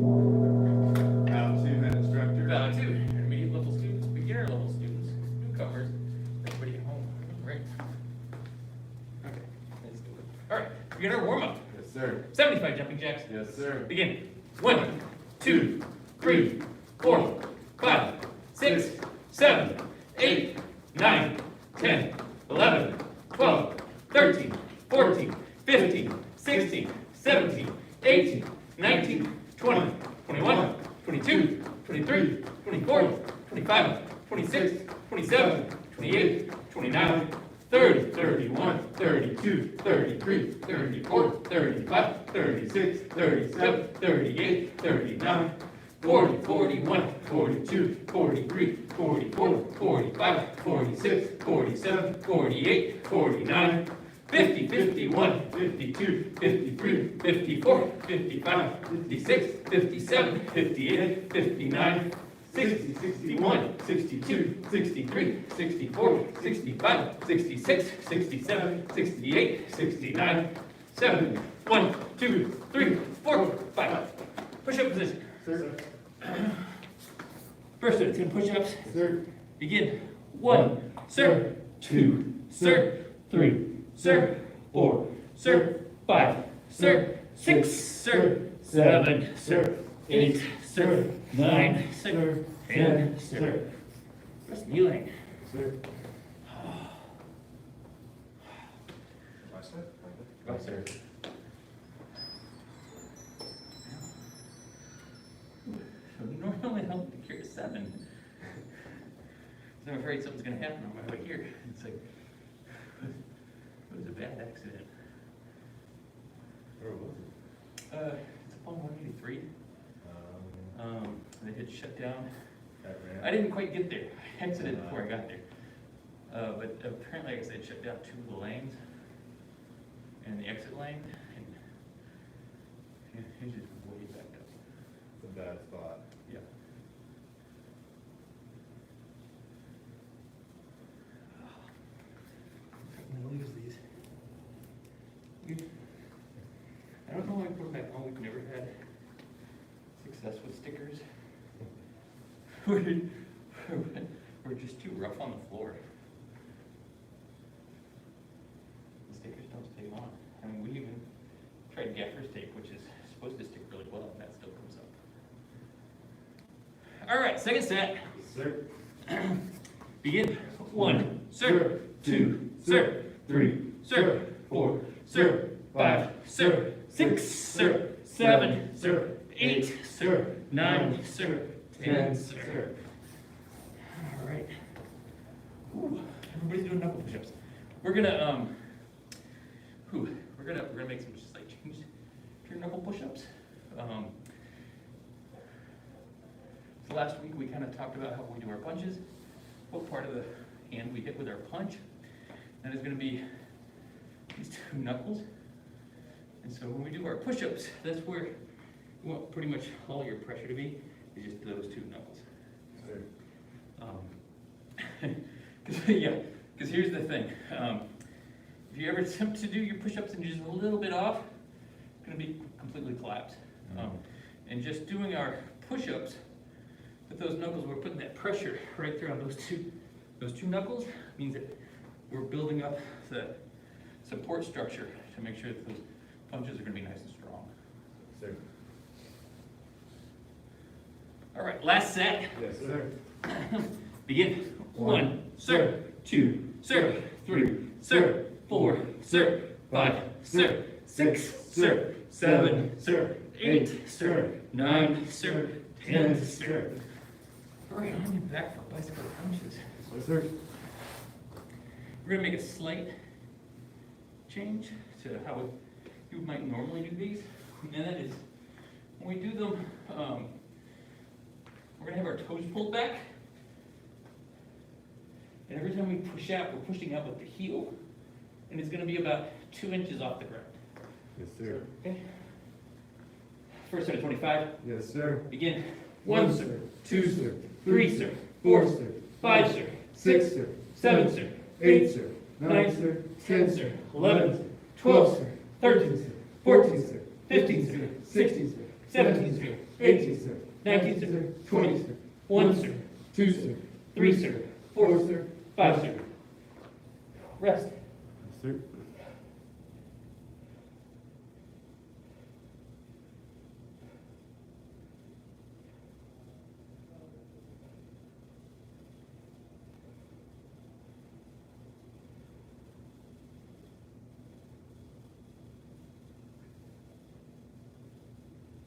Round 2, Head Instructor. Round 2, intermediate level students, beginner level students, newcomers, everybody at home. Right. Okay, let's do it. Alright, beginner warm up. Yes, sir. 75 jumping jacks. Yes, sir. Begin. 1, 2, 3, 4, 5, 6, 7, 8, 9, 10, 11, 12, 13, 14, 15, 16, 17, 18, 19, 20, 21, 22, 23, 24, 25, 26, 27, 28, 29, 30, 31, 32, 33, 34, 35, 36, 37, 38, 39, 40, 41, 42, 43, 44, 45, 46, 47, 48, 49, 50, 51, 52, 53, 54, 55, 56, 57, 58, 59, 60, 61, 62, 63, 64, 65, 66, 67, 68, 69, 70, 1, 2, 3, 4, 5. Push-up position. Sir. First set of 10 push-ups. Sir. Begin. 1, sir. 2, sir. 3, sir. 4, sir. 5, sir. 6, sir. 7, sir. 8, sir. 9, sir. 10, sir. Just kneeling. Sir. Go, sir. So normally I'll carry 7. So I'm afraid something's going to happen on my way here. It's like, it was a bad accident. Where was it? It's up on 183. They had shut down. That ramp. I didn't quite get there. I exited before I got there. But apparently, like I said, shut down 2 of the lanes and the exit lane. And he's just way backed up. It's a bad spot. Yeah. I'm gonna lose these. I don't know why I put them back home. We've never had success with stickers. We're just too rough on the floor. The stickers don't stay on. I mean, we even tried gaffer's tape, which is supposed to stick really well, and that still comes up. All right, second set. Sir. Begin. 1, sir. 2, sir. 3, sir. 4, sir. 5, sir. 6, sir. 7, sir. 8, sir. 9, sir. 10, sir. All right. Ooh, everybody's doing knuckle push-ups. We're gonna we're gonna make some slight changes to your knuckle push-ups. So last week we kind of talked about how we do our punches, what part of the hand we hit with our punch. That is going to be these 2 knuckles. And so when we do our push-ups, that's where you want pretty much all your pressure to be, is just those 2 knuckles. Sir. Because here's the thing. If you ever attempt to do your push-ups and you're just a little bit off, it's going to be completely collapsed. And just doing our push-ups with those knuckles, we're putting that pressure right there on those two knuckles, means that we're building up the support structure to make sure that those punches are going to be nice and strong. Sir. All right, last set. Yes, sir. Begin. 1, sir. 2, sir. 3, sir. 4, sir. 5, sir. 6, sir. 7, sir. 8, sir. 9, sir. 10, sir. All right, on your back for bicycle punches. Yes, sir. We're going to make a slight change to how you might normally do these. And that is, when we do them, we're going to have our toes pulled back. And every time we push out, we're pushing out with the heel. And it's going to be about 2 inches off the ground. Yes, sir. Okay? First set of 25. Yes, sir. Begin. 1, sir. 2, sir. 3, sir. 4, 4, sir. 5, sir. 6, sir. 7, sir. 8, sir. 9, sir. 10, sir. 11, sir. 12, sir. 13, sir. 14, sir. 15, sir. 16, sir. 17, sir. 18, sir. 19, sir. 20, sir. 1, sir. 2, sir. 3, sir. 4, sir. 5, sir. Rest. Yes, sir.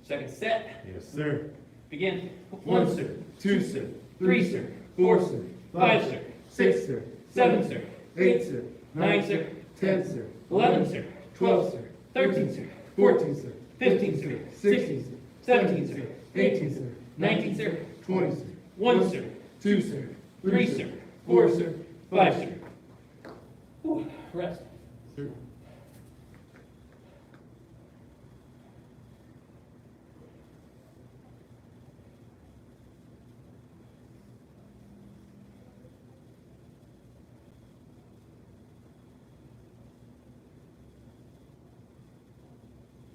Second set. Yes, sir. Begin. 1, sir. 2, sir. 3, sir. 4, sir. 5, sir. 6, sir. 7, sir. 8, sir. 9, sir. 10, sir. 11, sir. 12, sir. 13, sir. 14, sir. 15, sir. 16, sir. 17, sir. 18, sir. 19, sir. 20, sir. 1, sir. 2, sir. 3, sir. 4, sir. 5, sir. Whew. Rest. Sir.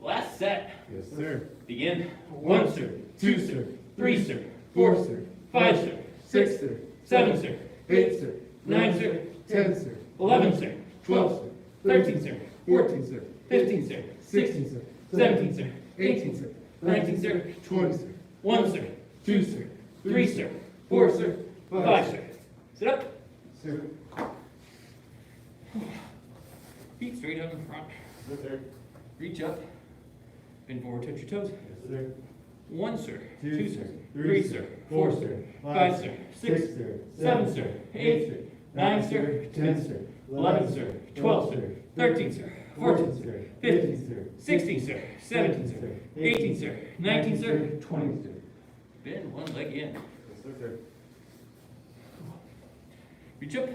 Last set. Yes, sir. Begin. 1, sir. 2, sir. 3, sir. 4, sir. 5, sir. 6, sir. 7, sir. 8, sir. 9, sir. 10, sir. 11, sir. 12, sir. 13, sir. 14, sir. 15, sir. 16, sir. 17, sir. 18, sir. 19, sir. 20, sir. 1, sir. 2, sir. 3, sir. 4, sir. 5, sir. Sit up. Sir. Feet straight up in front. Yes, sir. Reach up. Bend forward, touch your toes. Yes, sir. 1, sir. 2, 2, sir. sir. 3, 3, sir. sir. 4, 4, sir. sir. 5, 5, sir. sir. 6, 6, sir. 7, sir. 8, sir. 9, sir. 10, sir. 11, sir. 12, sir. 13, sir. 14, sir. 15, sir. 16, sir. 17, sir. 18, sir. 19, sir. 20, sir. Bend one leg in. Yes, sir. Reach up.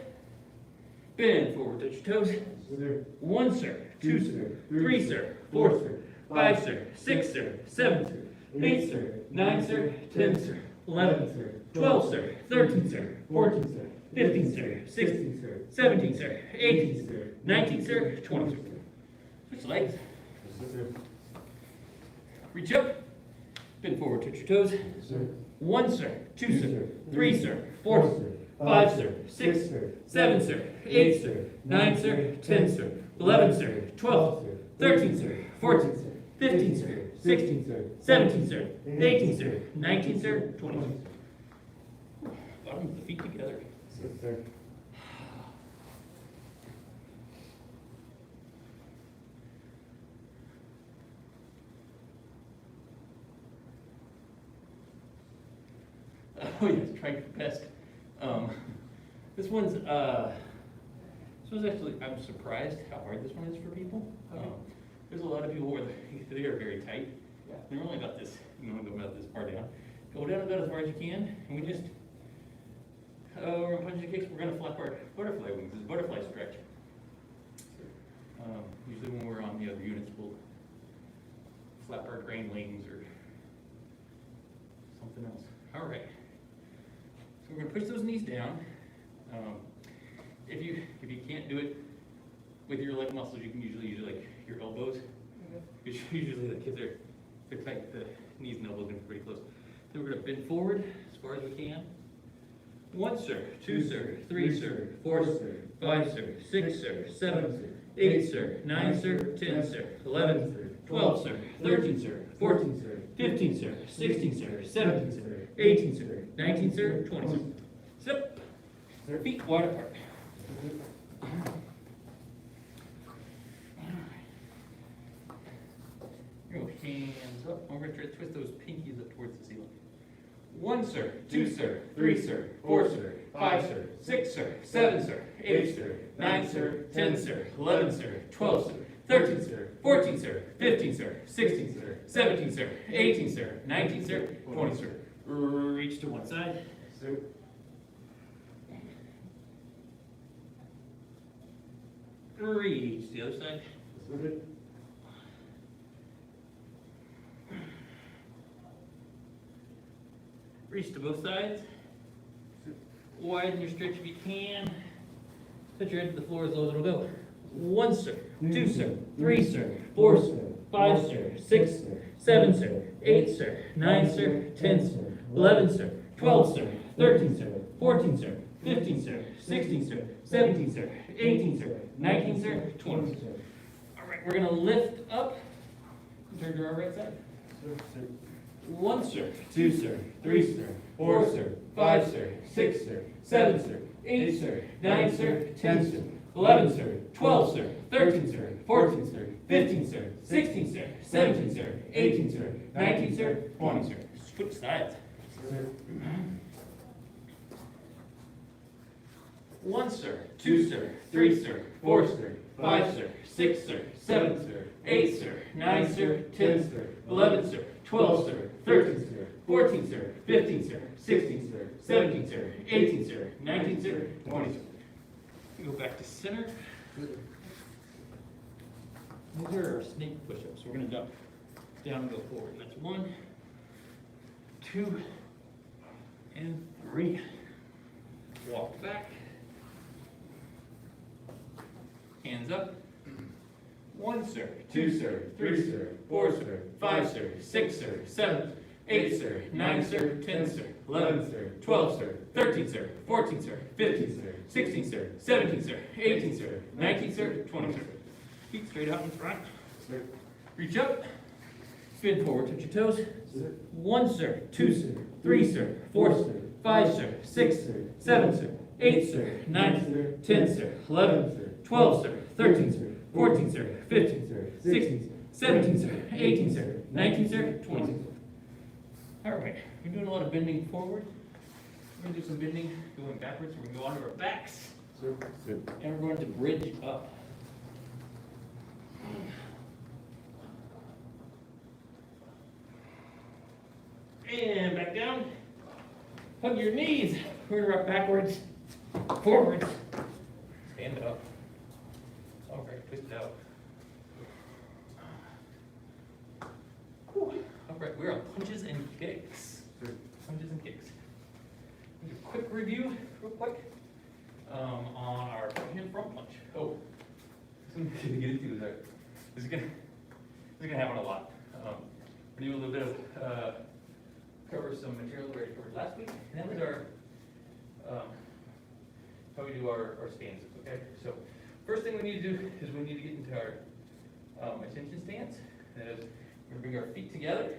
Bend forward, touch your toes. Yes, sir. 1, sir. 2, sir. 3, sir. 4, sir. 5, sir. 6, sir. 7, sir. 8, sir. 9, sir. 10, sir. 11, sir. 12, sir. 13, sir. 14, sir. 15, sir. 16, sir. 17, sir. 18, sir. 19, sir. 20, sir. Switch legs. Yes, sir. Reach up. Bend forward, touch your toes. Yes, sir. 1, sir. 2, sir. 3, sir. 4, 4, sir. 5, sir. 6, sir. 7, sir. 8, sir. 9, sir. 10, sir. 11, sir. 12, 13, sir. 14, sir. 15, sir. 16, sir. 17, sir. 18, sir. 19, sir. 20, sir. Bottom of the feet together. Yes, sir. Oh yes, trying your best. This one's actually, I'm surprised how hard this one is for people. There's a lot of people where they are very tight. Yeah. They're only about this, about this far down. Go down about as far as you can, and we just, we're gonna punch the kicks, we're gonna flap our butterfly wings, this is butterfly stretch. Usually when we're on the other units, we'll flap our grain wings or something else. All right. So we're gonna push those knees down. If you can't do it with your leg muscles, you can usually use like your elbows. Because usually the kids they're tight, the knees and elbows are pretty close. Then we're gonna bend forward as far as we can. 1, sir. 2, sir. 3, sir. 4, sir. 5, sir. 6, sir. 7, sir. 8, sir. 9, sir. 10, sir. 11, sir. 12, sir. 13, sir. 14, sir. 15, sir. 16, sir. 17, sir. 18, sir. 19, sir. 20, sir. Sit up. Feet wide apart. Go hands up. We're going to try to twist those pinkies up towards the ceiling. 1, sir. 2, sir. 3, sir. 4, sir. 5, sir. 6, sir. 7, sir. 8, sir. 9, sir. 10, sir. 11, sir. 12, sir. 13, sir. 14, sir. 15, sir. 16, sir. 17, sir. 18, sir. 19, sir. 20, sir. Reach to one side. Sir. Reach the other side. Yes, sir. Reach to both sides. Widen your stretch if you can. Touch your head to the floor as low as it'll go. 1, sir. 2, sir. 3, sir. 4, sir. 5, sir. 6, sir. 7, sir. 8, sir, 9, sir, 10, sir, 11, sir, 12, sir, 13, sir, 14, sir, 15, sir, 16, sir, 17, sir, 18, sir, 19, sir, 20. All right, we're gonna lift up, turn to our right side. 1, sir, 2, sir, 3, sir, 4, sir, 5, sir, 6, sir, 7, sir, 8, sir, 9, sir, 10, sir, 11, sir, 12, sir, 13, sir, 14, sir, 15, sir, 16, sir, 17, sir, 18, sir, 19, sir, 20, sir. Switch sides. 1, sir, 2, sir, 3, sir, 4, sir, 5, sir, 6, sir, 7, sir, 8, sir, 9, sir, 10, sir, 11, sir, 12, sir, 13, sir, 14, sir, 15, sir, 16, sir, 17, sir, 18, sir, 19, sir, 20, sir. Go back to center. These are our snake push-ups. We're going to jump down and go forward. That's 1, 2, and 3. Walk back. Hands up. 1, sir, 2, sir, 3, sir, 4, sir, 5, sir, 6, sir, 7, 8, sir, 9, sir, 10, sir, 11, sir, 12, sir, 13, sir, 14, sir, 15, sir, 16, sir, 17, sir, 18, sir, 19, sir, 20, sir. Feet straight out in front. Reach up. Spin forward. Touch your toes. 1, sir, 2, sir, 3, sir, 4, sir, 5, sir, 6, sir, 7, sir, 8, sir, 9, sir, 10, sir, 11, sir, 12, sir, 13, sir, 14, sir, 15, sir, 16, sir, 17, sir, 18, sir, 19, sir, 20, sir. All right, we're doing a lot of bending forward. We're gonna do some bending going backwards. We're gonna go onto our backs. And we're going to bridge up. And back down. Hug your knees. We're gonna rock backwards, forwards. Stand up. All right, twist it out. Whew. All right, we're on punches and kicks. Punches and kicks. A quick review, real quick, on our hand front punch. Oh, something to get into is this is gonna happen a lot. We're gonna do a little bit of cover some material we already covered last week, and that was our how we do our stances. Okay, so first thing we need to do is we need to get into our attention stance. That is, we're gonna bring our feet together.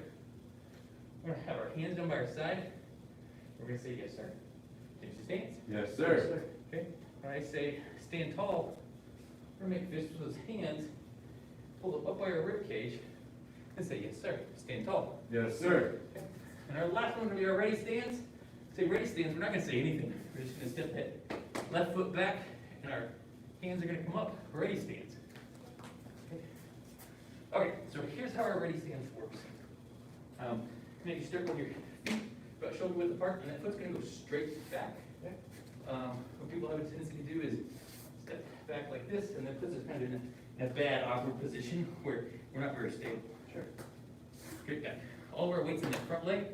We're gonna have our hands down by our side. We're gonna say yes, sir. Change the stance. Yes, sir. Okay. When I say stand tall, we're gonna make fists with those hands, pull them up by our rib cage, and say yes, sir. Stand tall. Yes, sir. Okay. And our last one will be our ready stance. Say ready stance. We're not gonna say anything. We're just gonna step that left foot back, and our hands are gonna come up. Ready stance. Okay. Okay. So here's how our ready stance works. Now you start with your feet about shoulder width apart, and that foot's going to go straight back. Okay? What people have a tendency to do is step back like this, and that puts us kind of in a bad, awkward position where we're not very stable. Sure. Straight back. All of our weight's in that front leg.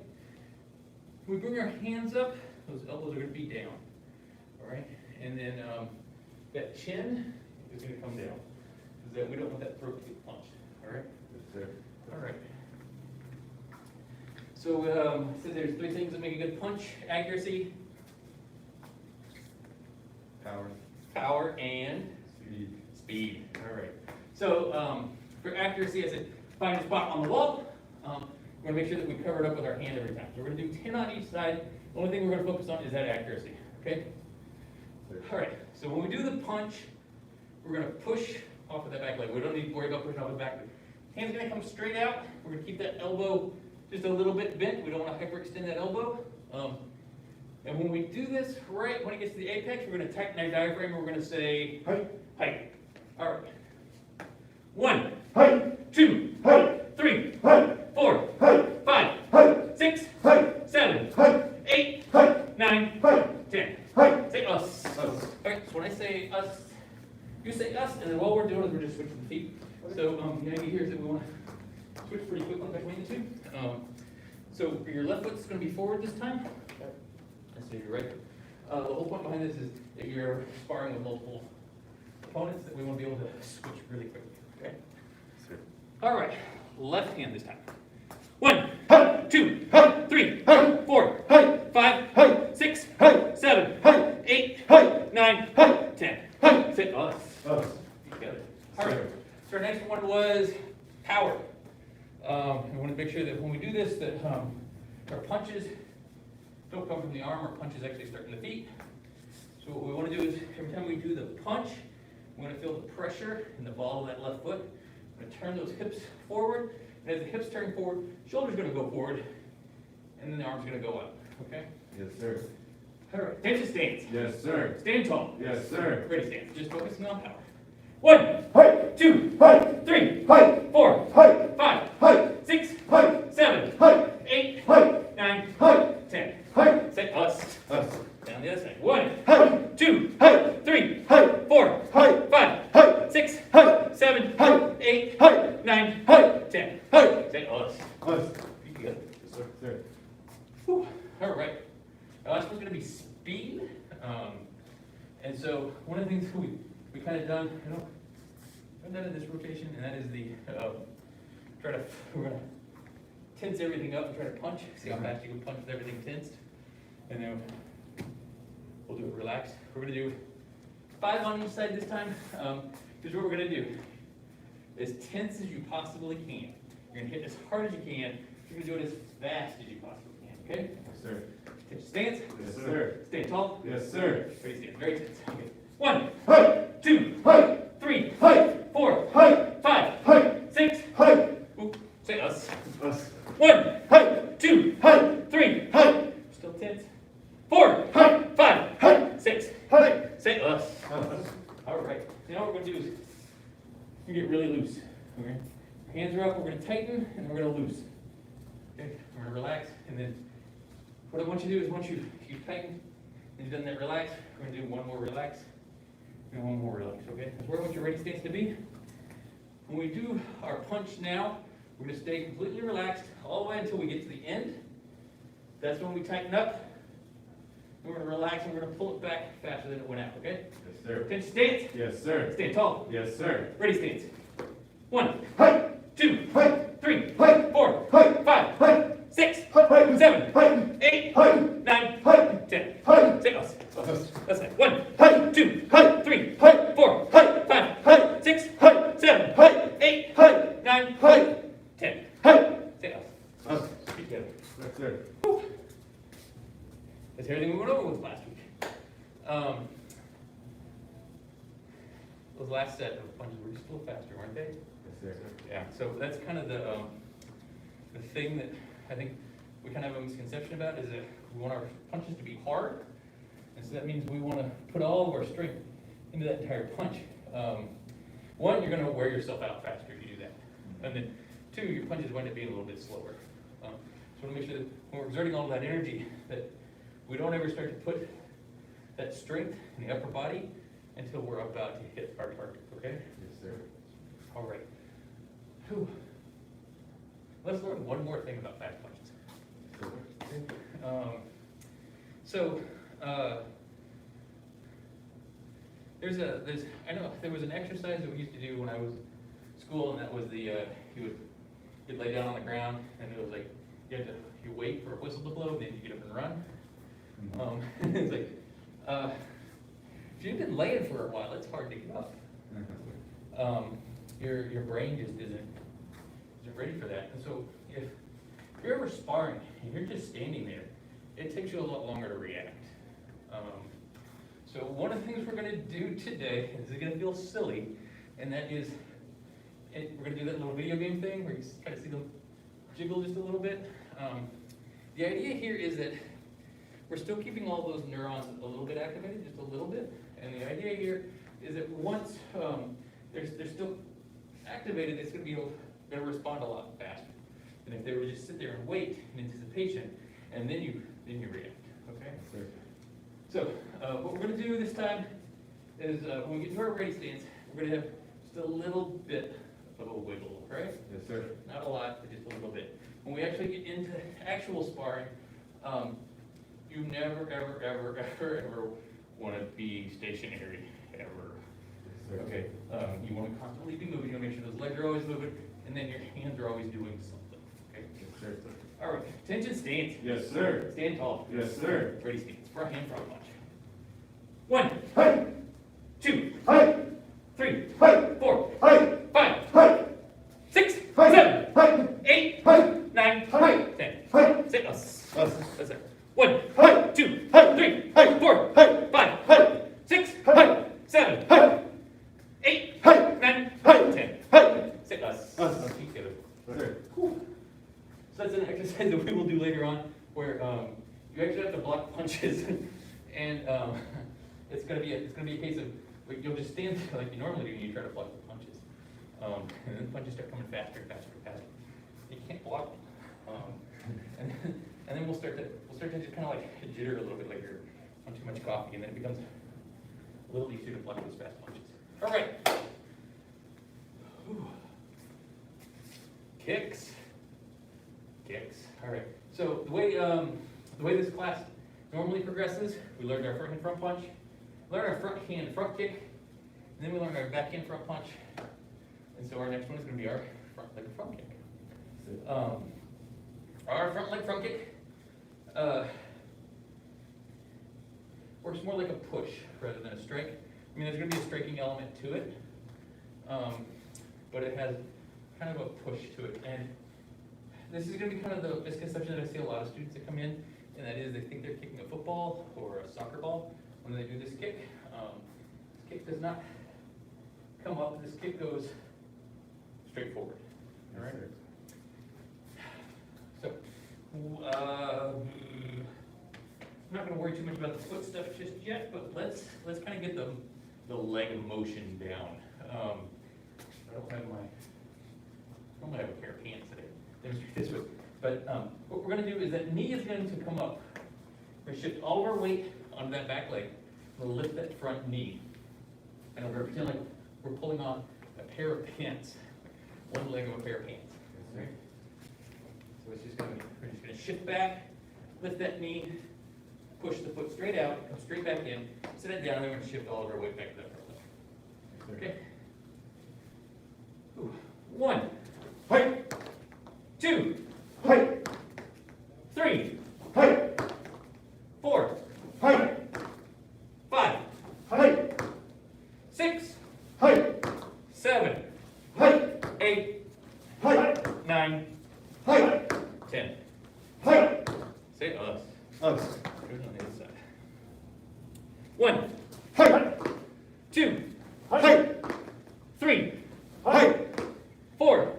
When we bring our hands up, those elbows are going to be down. All right? And then that chin is going to come down, because we don't want that throat to get punched. All right? Yes, sir. All right. So, there's 3 things that make a good punch: accuracy, power, and speed. All right. So, for accuracy, I said find a spot on the wall. We're going to make sure that we cover it up with our hand every time. So we're going to do 10 on each side. The only thing we're going to focus on is that accuracy. Okay. All right. So when we do the punch, we're going to push off of that back leg. We don't need to worry about pushing off the back leg. Hand's going to come straight out. We're going to keep that elbow just a little bit bent. We don't want to hyperextend that elbow. And when we do this, right when it gets to the apex, we're going to tighten our diaphragm. We're going to say height. All right. 1, 2, 3, 4, 5, 6, 7, 8, 9, 10. Say us. All right. So when I say us, you say us, and then what we're doing is we're just switching the feet. So the idea here is that we want to switch pretty quickly between the two. So your left foot's going to be forward this time. So you're right. The whole point behind this is if you're sparring with multiple opponents, that we want to be able to switch really quickly. Okay. Sir. All right. Left hand this time. 1, 2, 3, 4, 5, 6, 7, 8, 9, 10. Sit. Oh, Us. good. All right. So our next one was power. We want to make sure that when we do this, that our punches don't come from the arm. Our punches actually start in the feet. So what we want to do is every time we do the punch, we're going to feel the pressure in the ball of that left foot. We're going to turn those hips forward. And as the hips turn forward, shoulder's going to go forward, and then the arm's going to go up. Okay? Yes, sir. All right. Attention stance. Yes, sir. Stand tall. Yes, sir. Ready stance. Just focusing on power. 1, 2, 3, 4, 5, 6, 7, 8, 9, 10. Say us. Us. Down the other side. 1, 2, 3, 4, 5, 6, 7, 8, 9, 10. Say us. Us. You good? Yes, sir. Sir. Whew. All right. Our last one's going to be speed. And so one of the things we kind of done, I've done in this rotation, and that is the we're going to tense everything up and try to punch. See how fast you can punch with everything tensed. And then we'll do it relaxed. We're going to do 5 on each side this time. Here's what we're going to do. As tense as you possibly can. You're going to hit as hard as you can. You're going to do it as fast as you possibly can. Okay? Yes, sir. Attention stance. Yes, sir. Stand tall. Yes, sir. Ready stand. Very tense. Okay. 1, 2, 3, 4, 5, 6. Ooh, say us. Us. 1, 2, 3. Still tense. 4, 5, 6. Say us. Us. All right. Now what we're going to do is we're going to get really loose. Okay. Hands are up. We're going to tighten and we're going to loose. Okay. We're going to relax, and then what I want you to do is once you tighten and you've done that relax, we're going to do one more relax and one more relax. Okay. That's where I want your ready stance to be. When we do our punch now, we're going to stay completely relaxed all the way until we get to the end. That's when we tighten up. We're going to relax and we're going to pull it back faster than it went out, okay? Yes, sir. Attention stance. Yes, sir. Stand tall. Yes, sir. Ready stance. 1, 2, 3, 4, 5, 6, 7, 8, 9, 10. Say us. That's it. 1, 2, 3, 4, 5, 6, 7, 8, 9, 10. Say us. Us. Keep together. Yes, sir. That's everything we went over with last week. Those last set of punches were just a little faster, weren't they? Yes, sir. Yeah. So that's kind of the thing that I think we kind of have a misconception about is that we want our punches to be hard, and so that means we want to put all of our strength into that entire punch. One, you're going to wear yourself out faster if you do that, and then two, your punches wind up being a little bit slower. So we want to make sure that when we're exerting all of that energy, that we don't ever start to put that strength in the upper body until we're about to hit our target, okay? Yes, sir. All right. Whew. Let's learn one more thing about fast punches. I know there was an exercise that we used to do when I was in school, and that was you'd lay down on the ground, and it was like you wait for a whistle to blow, then you get up and run. It's like if you've been laying for a while, it's hard to get up. Your brain just isn't ready for that. And so if you're ever sparring and you're just standing there, it takes you a lot longer to react. So one of the things we're going to do today is going to feel silly, and that is we're going to do that little video game thing where you kind of see them jiggle just a little bit. The idea here is that we're still keeping all those neurons a little bit activated, just a little bit. And the idea here is that once they're still activated, it's going to respond a lot faster than if they were to just sit there and wait in anticipation, and then you react. Okay. Yes, sir. So what we're going to do this time is when we get to our ready stance, we're going to have just a little bit of a wiggle, right? Yes, sir. Not a lot, but just a little bit. When we actually get into actual sparring, you never, ever, ever, ever, ever want to be stationary, ever. Yes, sir. Okay, you want to constantly be moving. You want to make sure those legs are always moving, and then your hands are always doing something. Okay. Yes, sir. All right, attention, stance. Yes, sir. Stand tall. Yes, sir. Ready, stance. Front hand, front punch. 1, Hey, 2, hey, 3, hey, 4, hey, 5, hey, 6, hey, 7, hey, 8, hey, 9, hey, 10. hey, Sit us. us, That's it. 1, hey, 2, hey, 3, hey, 4, hey, 5, hey, 6, hey, 7, hey, 8, hey, 9, hey, 10. hey, Sit us. us. Feet together. Sir. Whew. So that's an exercise that we will do later on, where you actually have to block punches, and it's gonna be a case of you'll just stand there like you normally do, and you try to block the punches, and then the punches start coming faster and faster and faster. You can't block them, and then we'll start to just kind of like jitter a little bit like you're on too much coffee, and then it becomes a little easier to block those fast punches. All right. Whew. Kicks. All right. So the way this class normally progresses, we learned our front hand front punch, learn our front hand front kick, and then we learn our back hand front punch. And so our next one is going to be our front leg front kick. Our front leg front kick works more like a push rather than a strike. I mean, there's going to be a striking element to it, but it has kind of a push to it. And this is going to be kind of the misconception that I see a lot of students that come in, and that is they think they're kicking a football or a soccer ball when they do this kick. This kick does not come up. This kick goes straight forward. All right. So, I'm not going to worry too much about the foot stuff just yet, but let's kind of get the leg motion down. I don't have a pair of pants today. Demonstrate this with. But what we're going to do is that knee is going to come up. We're going to shift all of our weight onto that back leg. We'll lift that front knee. And we're going to pretend like we're pulling on a pair of pants. One leg of a pair of pants. Okay? So it's just going to we're just going to shift back, lift that knee, push the foot straight out, come straight back in, sit it down, and then we're going to shift all of our weight back to that front leg. Okay? Ooh. 1, Hey, 2, hey, 3, hey, 4, hey, 5, hey, 6, hey, 7, hey, 8, hey, 9, hey, 10. hey, Say us. us. Good on the other side. 1, Hey, 2, hey, 3, hey, 4,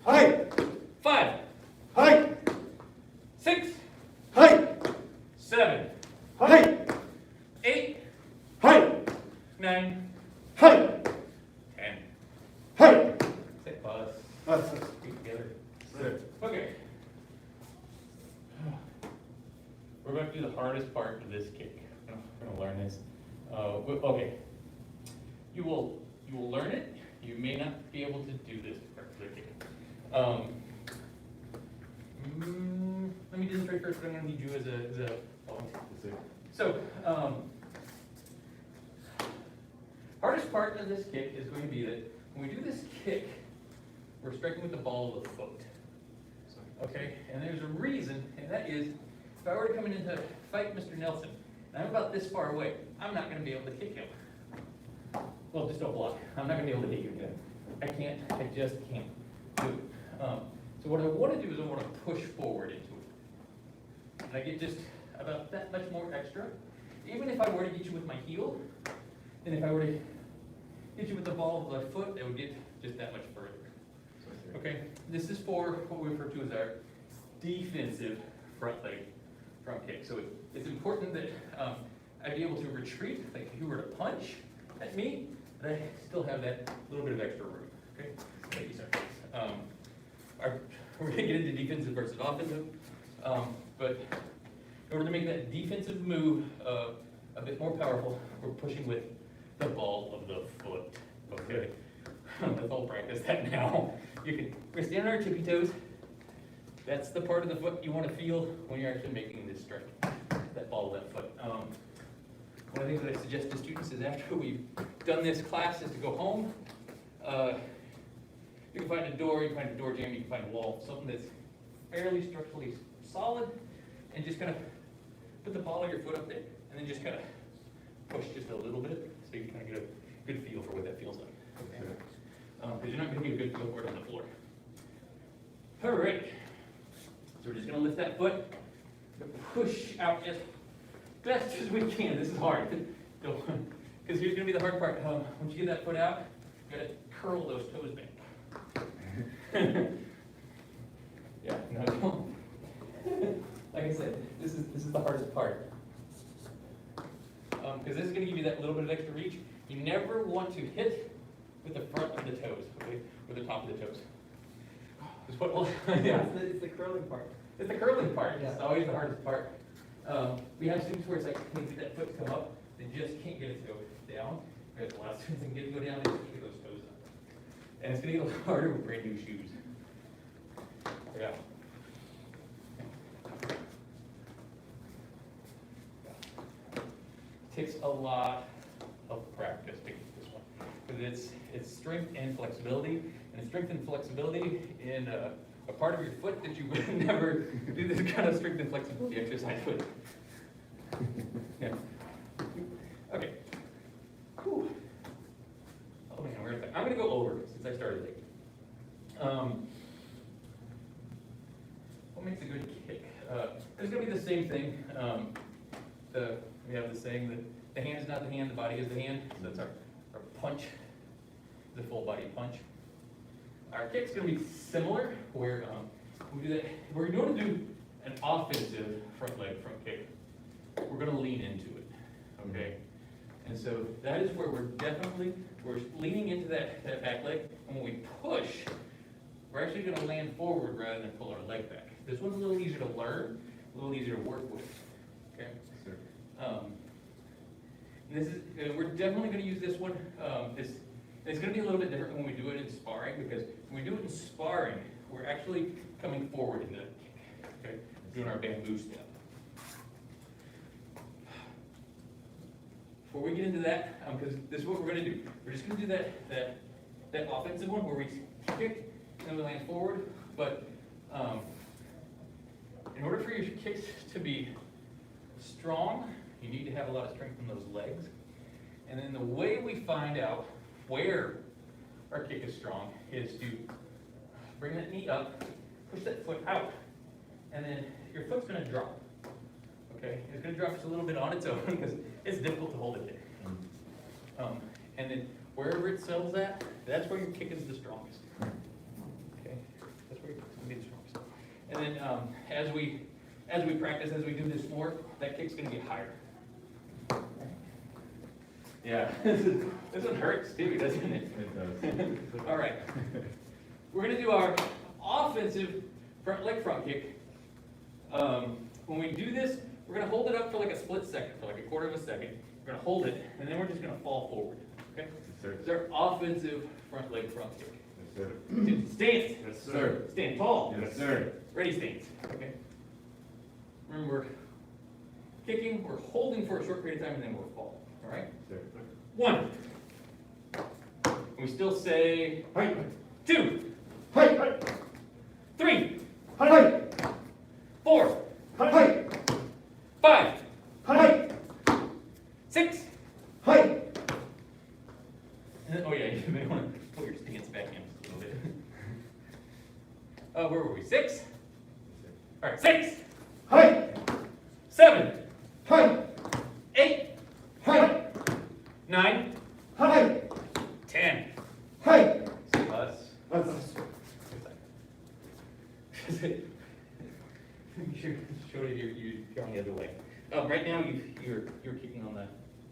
hey, 5, hey, 6, hey, 7, hey, 8, hey, 9, hey, 10. hey, Say us. us. Feet together. Sir. Okay. We're going to do the hardest part of this kick. We're going to learn this. Okay. You will learn it. You may not be able to do this particular kick. Let me demonstrate first, but I'm going to need you as a volunteer. So, hardest part of this kick is going to be that when we do this kick, we're striking with the ball of the foot. Okay, and there's a reason, and that is, if I were to come in to fight Mr. Nelson, and I'm about this far away, I'm not going to be able to kick him. Well, just don't block. I'm not going to be able to hit you again. I can't. I just can't do it. So what I want to do is I want to push forward into it. And I get just about that much more extra. Even if I were to get you with my heel, and if I were to hit you with the ball of the foot, it would get just that much further. Okay, this is for what we refer to as our defensive front leg front kick. So it's important that I be able to retreat, like if you were to punch at me, that I still have that little bit of extra room. Okay, thank you, sir. We're going to get into defensive versus offensive, but in order to make that defensive move a bit more powerful, we're pushing with the ball of the foot. Okay. Let's all practice that now. We're standing on our tippy toes. That's the part of the foot you want to feel when you're actually making this strike, that ball of that foot. One of the things that I suggest to students is after we've done this class is to go home. You can find a door, you can find a door jamb, you can find a wall, something that's fairly structurally solid, and just kind of put the ball of your foot up there, and then just kind of push just a little bit, so you can kind of get a good feel for what that feels like. Okay. Because you're not going to get a good feel for it on the floor. All right. So we're just going to lift that foot, push out as best as we can. This is hard. Because here's going to be the hard part. Once you get that foot out, you got to curl those toes back. Yeah, no. Like I said, this is the hardest part. Because this is going to give you that little bit of extra reach. You never want to hit with the front of the toes, okay, or the top of the toes. Just put, yeah, It's the curling part. it's the curling part. Yeah. It's always the hardest part. We have students where it's like, can you get that foot come up? They just can't get it to go down. We have a lot of students that can get it to go down, they just can't get those toes up. And it's going to get a little harder with brand new shoes. Yeah. Takes a lot of practice to get this one, because it's strength and flexibility, and it's strength and flexibility in a part of your foot that you would never do this kind of strength and flexibility exercise with. Yeah. Okay. Whew. Oh man, where is that? I'm going to go over since I started late. What makes a good kick? There's going to be the same thing. We have the saying that the hand is not the hand, the body is the hand. So that's our punch, the full body punch. Our kick's going to be similar, where we do that. We're going to do an offensive front leg front kick. We're going to lean into it, okay? And so that is where we're leaning into that back leg, and when we push, we're actually going to land forward rather than pull our leg back. This one's a little easier to learn, a little easier to work with, okay? We're definitely going to use this one. It's going to be a little bit different when we do it in sparring, because when we do it in sparring, we're actually coming forward in the kick, okay? Doing our bamboo step. Before we get into that, because this is what we're going to do. We're just going to do that offensive one where we kick and we land forward. But in order for your kicks to be strong, you need to have a lot of strength in those legs. And then the way we find out where our kick is strong is to bring that knee up, push that foot out, and then your foot's going to drop. Okay, it's going to drop just a little bit on its own because it's difficult to hold it there. And then wherever it settles at, that's where your kick is the strongest. Okay, that's where your kick's going to be the strongest. And then as we practice, as we do this more, that kick's going to get higher. Yeah, this one hurts too, doesn't it? It does. All right, we're going to do our offensive front leg front kick. When we do this, we're going to hold it up for like a split second, for like a quarter of a second. We're going to hold it, and then we're just going to fall forward. Okay? Yes, sir. It's our offensive front leg front kick. Yes, sir. Stance. Yes, sir. Stand tall. Yes, sir. Ready, stance. Okay. Remember, we're kicking, we're holding for a short period of time, and then we're falling. All right? Yes, sir. 1. We still say Hi. 2, Hi. 3, Hi. 4, Hi. 5, Hi. 6. Hi. And then, oh yeah, you may want to pull your stance back in a little bit. Where were we? 6? All right, 6, Hi. 7, Hi. 8, Hi. 9, Hi. 10. Hi. Us. Us. Show it you're on the other way. Right now you're kicking on the.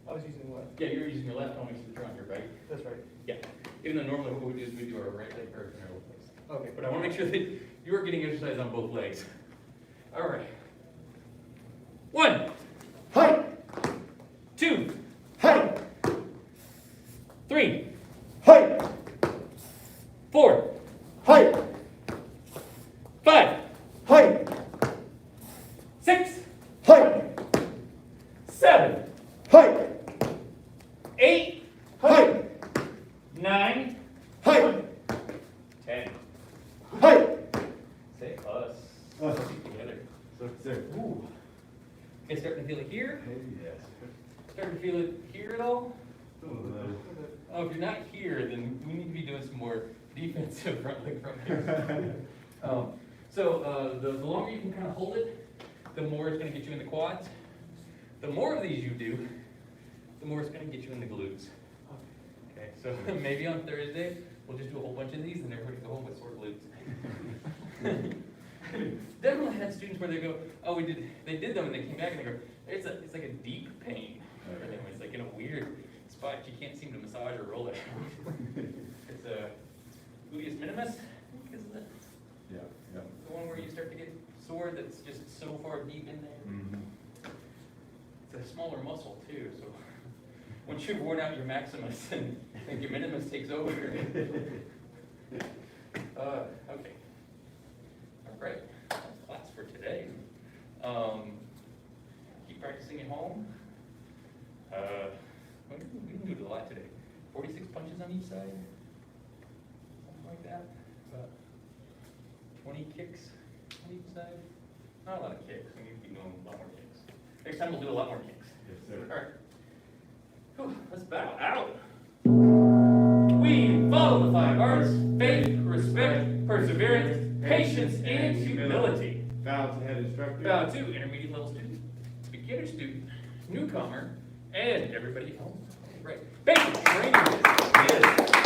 I was using what? Yeah, you're using your left arm next to the trunk, right? That's right. Yeah. Even though normally what we do is we do our right leg first and our left leg. Okay. But I want to make sure that you are getting exercise on both legs. All right. 1, Hi. 2, Hi. 3, Hi. 4, Hi. 5, Hi. 6, Hi. 7, Hi. 8, Hi. 9, Hi. 10. Hi. Say us. Ooh. You guys starting to feel it here? Yes. Starting to feel it here at all? Oh, if you're not here, then we need to be doing some more defensive front leg front kicks. The longer you can kind of hold it, the more it's going to get you in the quads. The more of these you do, the more it's going to get you in the glutes. Okay, so maybe on Thursday, we'll just do a whole bunch of these and everybody go home with sore glutes. Definitely had students where they go, oh, they did them and they came back and they go, it's like a deep pain. It's like in a weird spot you can't seem to massage or roll it. It's a gluteus minimus, I think is the one where you start to get sore that's just so far deep in there. Mm-hmm. It's a smaller muscle too, so once you've worn out your maximus and your minimus takes over. Okay. All right, that's class for today. Keep practicing at home. We can do a lot today. 46 punches on each side, something like that. About 20 kicks on each side. Not a lot of kicks. We need to be doing a lot more kicks. Next time we'll do a lot more kicks. Yes, sir. All right. Whew, let's bow out. We follow the 5 arts: faith, respect, perseverance, patience, and humility. Bow to head instructor. Bow to intermediate level student, beginner student, newcomer, and everybody at home. Right. Basic training. Yes.